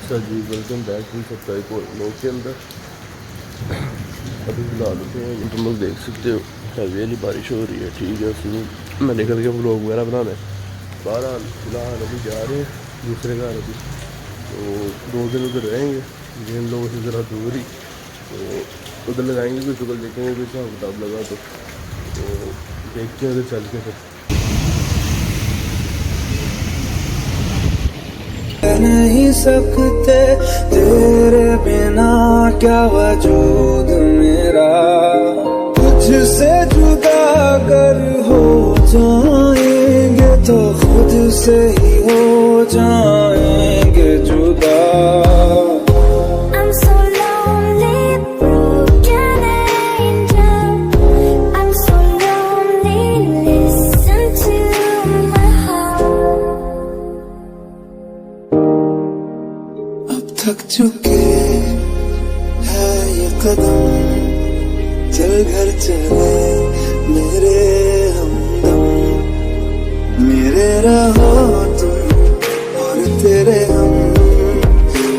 अच्छा जी, welcome back to सबका एक और ब्लॉग के अंदर। अभी फिलहाल उठे हैं, तुम लोग देख सकते हो हैवी वाली बारिश हो रही है। ठीक है, उसमें मैं निकल के ब्लॉग वगैरह बनाने बहरहाल फिलहाल अभी जा रहे हैं दूसरे घर। अभी तो 2 दिन उधर रहेंगे, जिन लोगों से ज़रा दूर ही, तो उधर लगाएंगे कोई शुक्ल, देखेंगे कोई हिसाब किताब लगा तो देखते हैं उधर चल के फिर। नहीं सकते तेरे बिना क्या वजूद मेरा, तुझसे जुदा अगर हो जाएंगे तो खुद से ही हो जाएंगे जुदा। थक चुके हैं ये कदम, चल घर चले मेरे हमदम, मेरे रहो तुम और तेरे हम,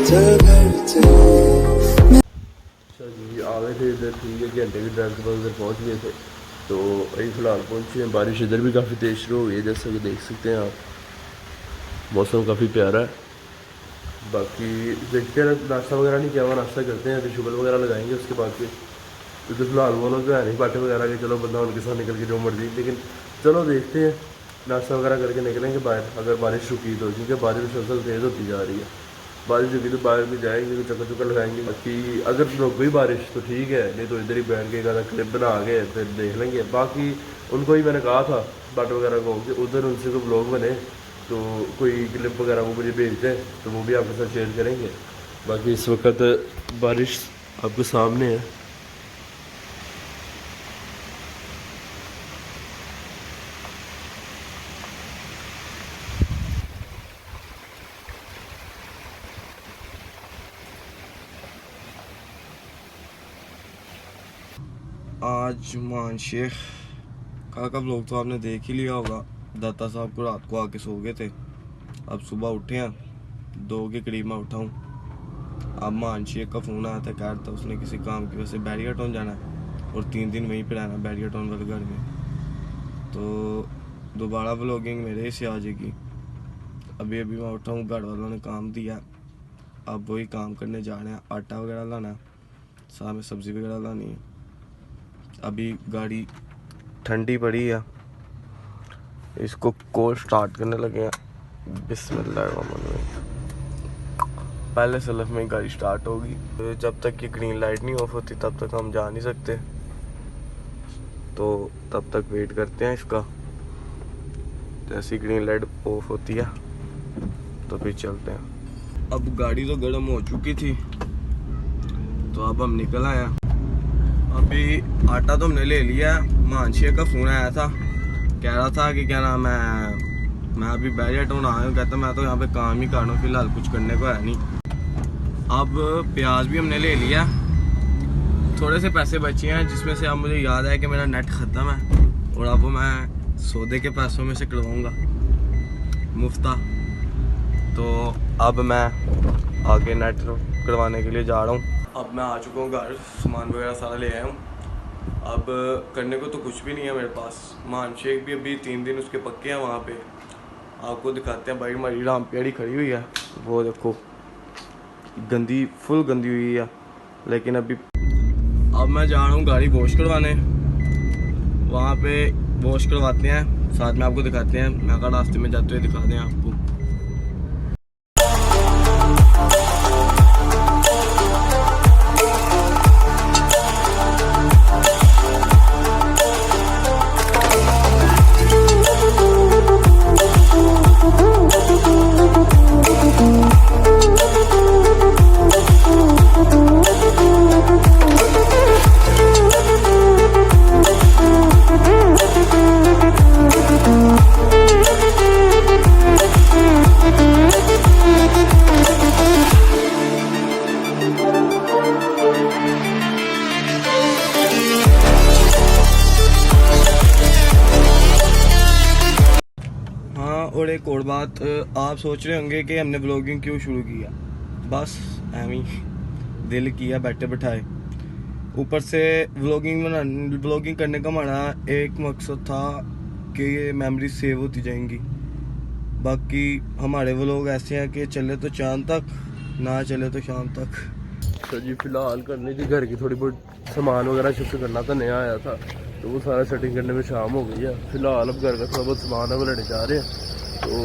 चल घर चले। अच्छा जी, आ गए थे इधर, ठीक है, घंटे की ड्राइव के बाद उधर पहुँच गए थे। तो अभी फ़िलहाल पहुँचे हैं। बारिश इधर भी काफ़ी तेज़ शुरू हो गई है, जैसा कि देख सकते हैं आप। मौसम काफ़ी प्यारा है। बाकी देखते हैं, नाश्ता वगैरह नहीं किया हुआ, नाश्ता करते हैं, अभी शुगर वगैरह लगाएंगे उसके बाद फिर। क्योंकि फिलहाल वो लोग तो है नहीं पार्टी वगैरह के, चलो बंदा उनके साथ निकल के जो मर्जी, लेकिन चलो देखते हैं, नाश्ता वगैरह करके निकलेंगे बाहर। अगर बारिश रुकी तो, क्योंकि बारिश मुसलसल तेज़ होती जा रही है। बारिश रुकी तो बाहर भी जाएंगे, तो चक्कर चुक्कर लगाएंगे। बाकी अगर रुक गई बारिश तो ठीक है, नहीं तो इधर ही बैठ के ज़्यादा क्लिप बना के फिर देख लेंगे। बाकी उनको ही मैंने कहा था बाट वगैरह को कि उधर उनसे कोई ब्लॉग बने, तो कोई क्लिप वगैरह वो मुझे भेज दें तो वो भी आपके साथ शेयर करेंगे। बाकी इस वक्त बारिश आपके सामने है। आज मान शेख का व्लॉग तो आपने देख ही लिया होगा। दाता साहब को रात को आके सो गए थे, अब सुबह उठे हैं 2 के करीब मैं उठा हूँ। अब मान शेख का फ़ोन आया था, कह रहा था उसने किसी काम की वजह से बैरियर टाउन जाना है और 3 दिन वहीं पर रहना बैरियर टाउन वाले घर में। तो दोबारा व्लॉगिंग मेरे से आ जाएगी। अभी मैं उठा हूँ, घर वालों ने काम दिया, अब वही काम करने जा रहे हैं। आटा वगैरह लाना है, साथ में सब्ज़ी वगैरह लानी है। अभी गाड़ी ठंडी पड़ी है, इसको कोल स्टार्ट करने लगे हैं। बिस्मिल्लाहिर्रहमानिर्रहीम। पहले सलफ में गाड़ी स्टार्ट होगी, तो जब तक ये ग्रीन लाइट नहीं ऑफ होती तब तक हम जा नहीं सकते, तो तब तक वेट करते हैं इसका। जैसी ग्रीन लाइट ऑफ होती है तो फिर चलते हैं। अब गाड़ी तो गर्म हो चुकी थी, तो अब हम निकल आए हैं। अभी आटा तो हमने ले लिया। मानशिया का फ़ोन आया था, कह रहा था कि क्या नाम है, मैं अभी बैरियर टाउन आया हूँ। कहता मैं तो यहाँ पे काम ही कर रहा हूँ, फिलहाल कुछ करने को है नहीं। अब प्याज भी हमने ले लिया, थोड़े से पैसे बचे हैं, जिसमें से अब मुझे याद है कि मेरा नेट ख़त्म है और अब मैं सौदे के पैसों में से करवाऊँगा मुफ्ता। तो अब मैं आगे नेट करवाने के लिए जा रहा हूँ। अब मैं आ चुका हूँ घर, सामान वगैरह सारा ले आया हूँ। अब करने को तो कुछ भी नहीं है मेरे पास। मान शेख भी अभी 3 दिन उसके पक्के हैं वहाँ पे, आपको दिखाते हैं। भाई हमारी राम प्यारी खड़ी हुई है, वो देखो गंदी, फुल गंदी हुई है। लेकिन अब मैं जा रहा हूँ गाड़ी वॉश करवाने, वहाँ पे वॉश करवाते हैं, साथ में आपको दिखाते हैं। मैं अगर रास्ते में जाते हुए दिखा दें आपको। और एक और बात, आप सोच रहे होंगे कि हमने ब्लॉगिंग क्यों शुरू किया। बस एवं ही दिल किया बैठे बिठाए। ऊपर से व्लॉगिंग करने का हमारा एक मकसद था कि ये मेमोरी सेव होती जाएंगी। बाकी हमारे व्लॉग ऐसे हैं कि चले तो चांद तक, ना चले तो शाम तक। तो जी फिलहाल करनी थी घर की थोड़ी बहुत सामान वगैरह शिफ्ट करना था, नया आया था तो वो सारा सेटिंग करने में शाम हो गई है। फिलहाल अब घर का थोड़ा बहुत सामान है वो लेने जा रहे हैं। तो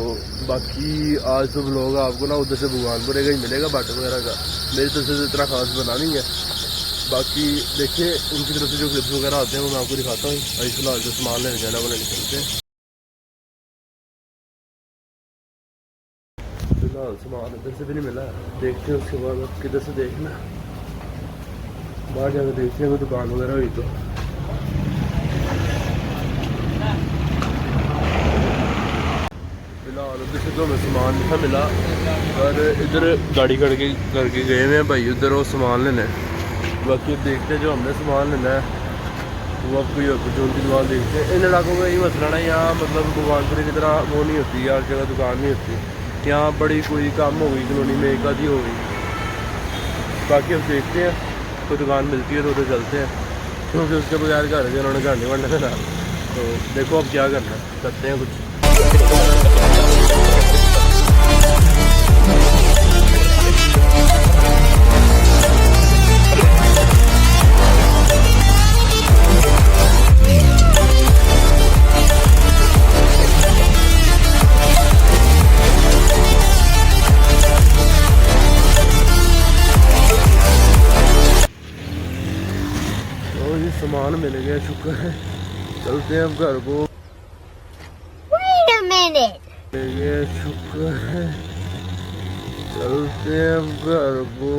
बाकी आज तो व्लॉग आपको ना उधर से भगवानपुर का ही मिलेगा बाट वगैरह का, मेरी तरफ से इतना खास बना नहीं है। बाकी देखिए उनकी तरफ से जो क्लिप्स वगैरह आते हैं वो मैं आपको दिखाता हूँ। अभी फिलहाल जो सामान लेने जाना वो लेने चलते हैं। फिलहाल सामान इधर से भी नहीं मिला, देखते हैं उसके बाद अब किधर से देखना, बाहर जाकर देखते हैं कोई दुकान वगैरह हुई तो। फिलहाल उधर से तो हमें सामान नहीं था मिला, पर इधर गाड़ी करके गए हुए हैं भाई उधर वो सामान लेने। बाकी अब देखते हैं जो हमने सामान लेना है वो अब कोई अपॉर्चुनिटी दुकान देखते हैं। इन इलाकों में यही मसला ना, यहाँ मतलब भगवानपुर की तरह वो नहीं होती, हर जगह दुकान नहीं होती। यहाँ बड़ी कोई काम हो गई कॉलोनी में, एक आधी हो गई। बाकी अब देखते हैं कोई दुकान मिलती है तो उधर चलते हैं, क्योंकि उसके बगैर घर के उन्होंने गांडी वांडे देना। तो देखो अब क्या करना है, करते हैं कुछ। सामान मिल गया, शुक्र है। चलते हैं अब घर को। Wait a minute. मिल गया, शुक्र है। चलते हैं अब घर को।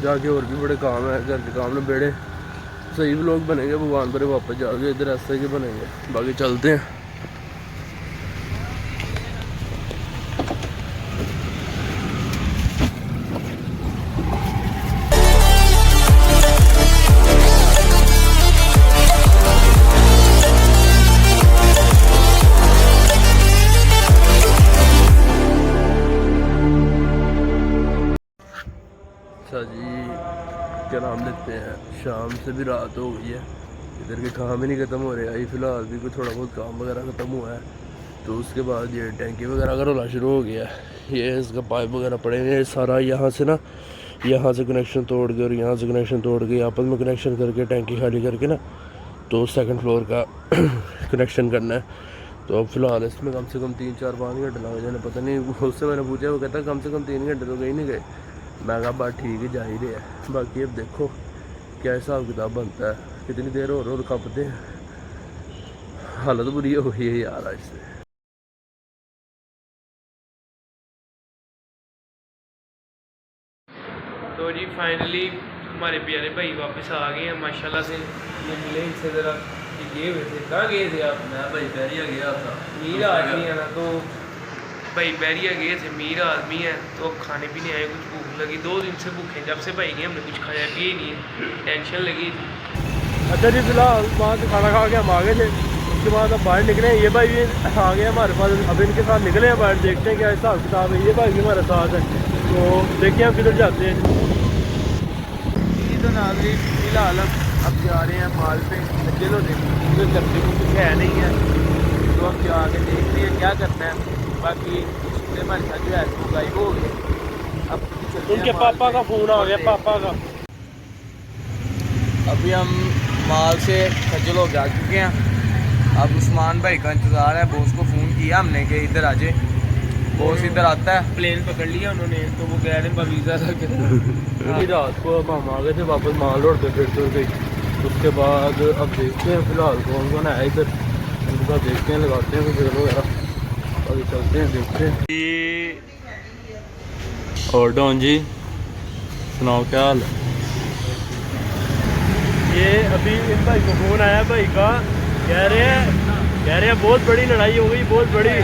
जाके और भी बड़े काम है, घर के काम में बेड़े सही व्लॉग बनेंगे। भगवान पर वापस जाके इधर ऐसे के बनेंगे। बाकी चलते हैं। अच्छा जी, क्या नाम लेते हैं, शाम से भी रात हो गई है, इधर के काम ही नहीं ख़त्म हो रहे। अभी फ़िलहाल भी कोई थोड़ा बहुत काम वगैरह ख़त्म हुआ है, तो उसके बाद ये टैंकी वगैरह का रोला शुरू हो गया है। ये इसका पाइप वगैरह पड़े हैं सारा, यहाँ से ना, यहाँ से कनेक्शन तोड़ के और यहाँ से कनेक्शन तोड़ के आपस में कनेक्शन करके टैंकी खाली करके ना, तो सेकंड फ्लोर का कनेक्शन करना है। तो अब फ़िलहाल इसमें कम से कम 3-4-5 घंटे लग जाने, पता नहीं। उससे मैंने पूछा, वो कहता कम से कम 3 घंटे तो गए नहीं गए। मैं कहा बात ठीक है, जा ही रहे हैं। बाकी अब देखो क्या हिसाब किताब बनता है, कितनी देर और खपते हैं। हालत बुरी हो गई है यार आज से। तो जी फाइनली हमारे प्यारे भाई वापस आ गए हैं माशाल्लाह से। मिले इनसे ज़रा गए हुए थे। कहाँ गए थे आप? मैं भाई बैरिया गया था, मीर आदमी है ना, तो भाई बैरिया गए थे, मीर आदमी है, तो अब खाने पीने आए, कुछ भूख लगी। 2 दिन से भूखे, जब से भाई गए हमने कुछ खाया पिया ही नहीं है, टेंशन लगी थी। अच्छा जी, फिलहाल वहाँ से खाना खा के हम आ गए थे। उसके बाद अब बाहर निकले हैं, ये भाई भी आ गए हमारे पास। अब इनके साथ निकले हैं बाहर, देखते हैं क्या हिसाब किताब है। ये भाई भी हमारे साथ है, तो देखिए हम किधर जाते हैं। तो नाज़रीन फिलहाल अब जा रहे हैं माल पे, चलो देखो करते कुछ है नहीं है, तो हम जाके देखते हैं क्या करना है। बाकी हमारे साथ जो है वो गायब हो गए। अब चलते हैं उनके माल पापा पे। का फ़ोन आ गया, पापा का। अभी हम माल से खज्जल हो जा चुके हैं। अब उस्मान भाई का इंतज़ार है। बॉस को फ़ोन किया हमने कि इधर आ जाए। बॉस इधर आता है। प्लेन पकड़ लिया उन्होंने, तो वो कह रहे हैं वीज़ा था। रात को अब हम आ गए थे वापस माल रोड पे फिर उसके बाद अब देखते हैं फिलहाल कौन कौन है इधर, उनके साथ देखते हैं, लगाते हैं कुछ वगैरह, अभी चलते हैं देखते हैं। और डॉन जी सुनाओ क्या हाल है? ये अभी इन भाई को फोन आया, भाई का कह रहे हैं बहुत बड़ी लड़ाई हो गई, बहुत बड़ी।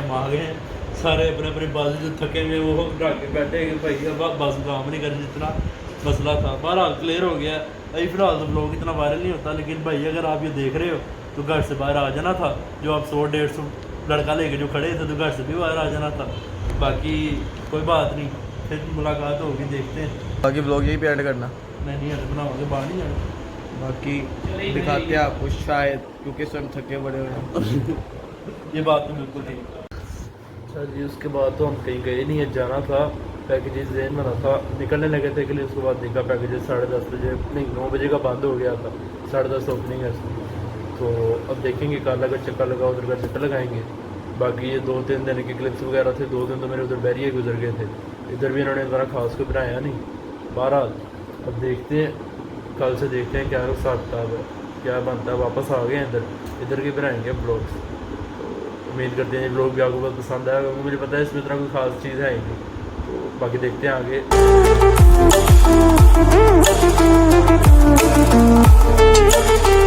हम आ गए हैं सारे अपने अपने बस जो थके हुए वो ढक के बैठे हैं कि भाई अब बस काम नहीं कर रही जितना मसला था। बहरहाल क्लियर हो गया। अभी फिलहाल तो ब्लॉग इतना वायरल नहीं होता, लेकिन भाई अगर आप ये देख रहे हो तो घर से बाहर आ जाना था। जो आप 100-150 लड़का लेके जो खड़े थे तो घर से भी बाहर आ जाना था। बाकी कोई बात नहीं, फिर मुलाकात होगी, देखते हैं। बाकी ब्लॉग यही पे एंड करना, नहीं यार बनाओगे बाहर नहीं जाना। बाकी दिखाते हैं आपको शायद, क्योंकि इस टाइम थके बड़े हुए हैं। ये बात तो बिल्कुल ठीक। अच्छा जी, उसके बाद तो हम कहीं गए नहीं है, जाना था, पैकेजेस जहन में था, निकलने लगे थे के लिए। उसके बाद देखा पैकेजेस 10:30 बजे नहीं 9 बजे का बंद हो गया था, 10:30 ओपनिंग है। तो अब देखेंगे कल अगर चक्कर लगा उधर का चक्कर लगाएंगे। बाकी ये 2-3 दिन के क्लिप्स वगैरह थे, 2 दिन तो मेरे उधर बैरियर गुजर गए थे। इधर भी इन्होंने इतना खास को बनाया नहीं। बहरहाल अब देखते हैं, कल से देखते हैं क्या हिसाब किताब है, क्या बनता है। वापस आ गए हैं इधर के बनाएंगे ब्लॉग्स। तो उम्मीद करते हैं ये ब्लॉग भी आपको बहुत पसंद आया, क्योंकि मुझे पता है इसमें इतना कोई खास चीज़ है ही नहीं। तो बाकी देखते हैं आगे।